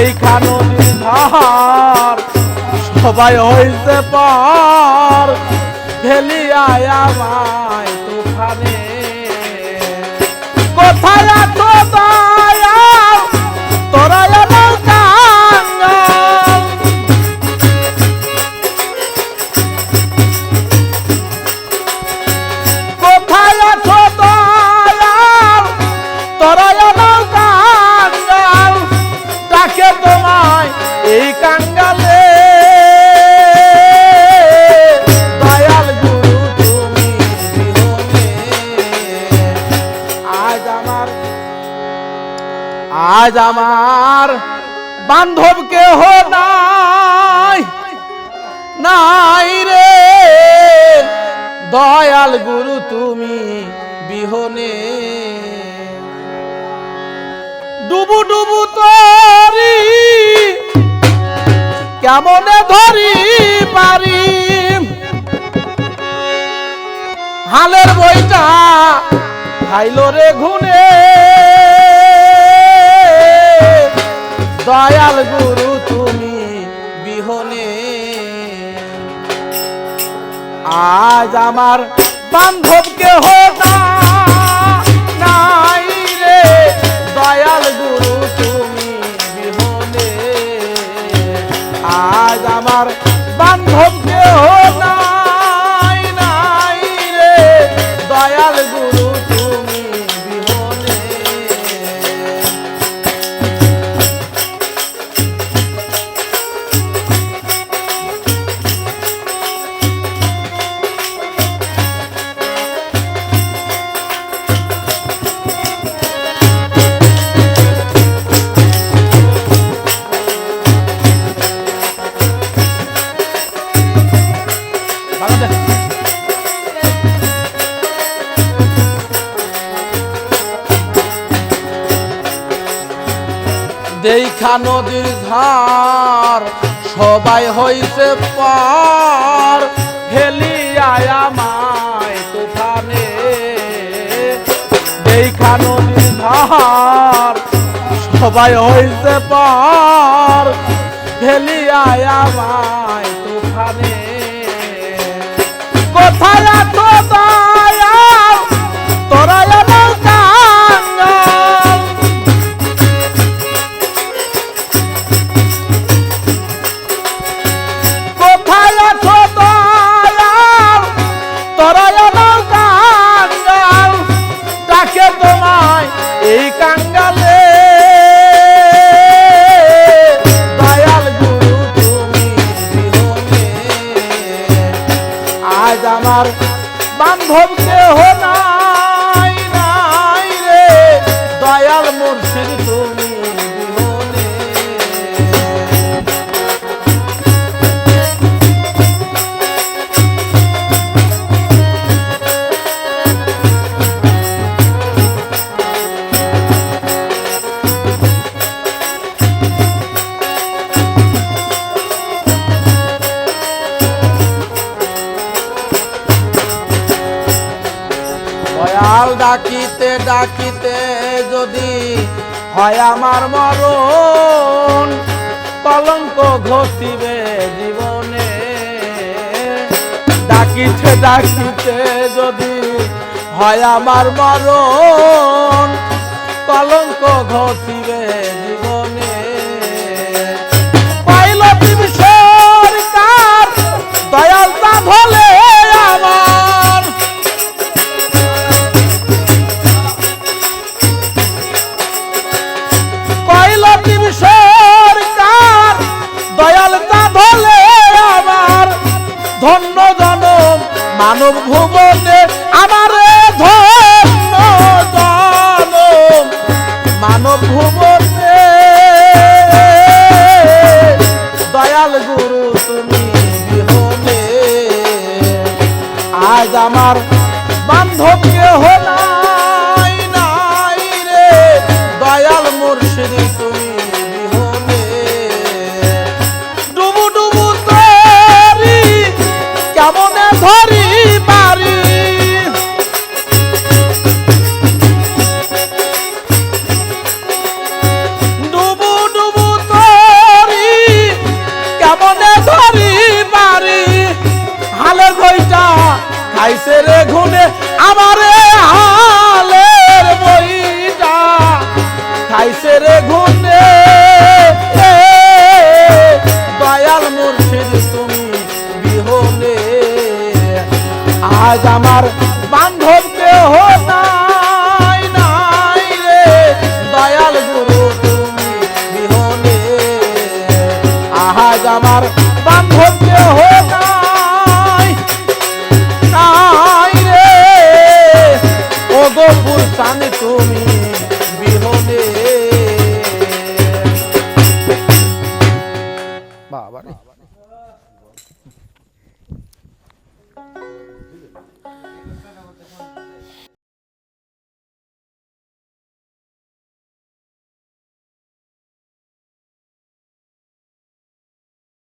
দেখা নদীর ধার সবাই হইছে পার ফেলিয়া আমায় তুফানে কোথায় আছো দয়াল তোরা আমার কাঙ্গাল কোথায় আছো দয়াল তোরা আমার কাঙ্গাল ডাকে তোমায় এই কাঙ্গালে আজ আমার বান্ধব কেহ নাই নাই রে দয়াল গুরু তুমি বিহনে ডুবু ডুবু তরি কেমনে ধরি পারি হালের বইটা খাইল রে ঘুনে দয়াল গুরু তুমি বিহনে আজ আমার বান্ধব কেহ নাই রে দয়াল গুরু তুমি বিহনে আজ আমার বান্ধব কেহ নাই নাই রে দয়াল গুরু তুমি বিহনে দেখা নদীর ধার সবাই হইছে পার ফেলিয়া আমায় তুফানে দেখা নদীর ধার সবাই হইছে পার ফেলিয়া আমায় তুফানে কোথায় আছো দয়াল তোরা আমার কাঙ্গাল কোথায় আছো দয়াল তোরা আমার কাঙ্গাল ডাকে তোমায় এই কাঙ্গালে দয়াল গুরু তুমি বিহনে আজ আমার বান্ধব কেহ নাই নাই রে দয়াল মুর্শিদ তুমি বিহনে দয়াল ডাকিতে ডাকিতে যদি হয় আমার মরণ কলঙ্ক ঘটিবে জীবনে ডাকিতে ডাকিতে যদি হয় আমার মরণ কলঙ্ক ঘটিবে জীবনে পাইল তুমি সরকার দয়াল তা ভোলে আমার পাইল তুমি সরকার দয়াল তা ভোলে আমার ধন্য জনম মানব ভুবনে আমার ধন্য জনম মানব ভুবনে দয়াল গুরু তুমি বিহনে আজ আমার বান্ধব কেহ নাই নাই রে দয়াল মুর্শিদ তুমি বিহনে ডুবু ডুবু তরি কেমনে ধরি পারি ডুবু ডুবু তরি আজ আমার বান্ধব কেহ নাই নাই রে দয়াল গুরু তুমি বিহনে আজ আমার বান্ধব কেহ নাই নাই রে ও গো পুরসান তুমি বিহনে বাবা রে।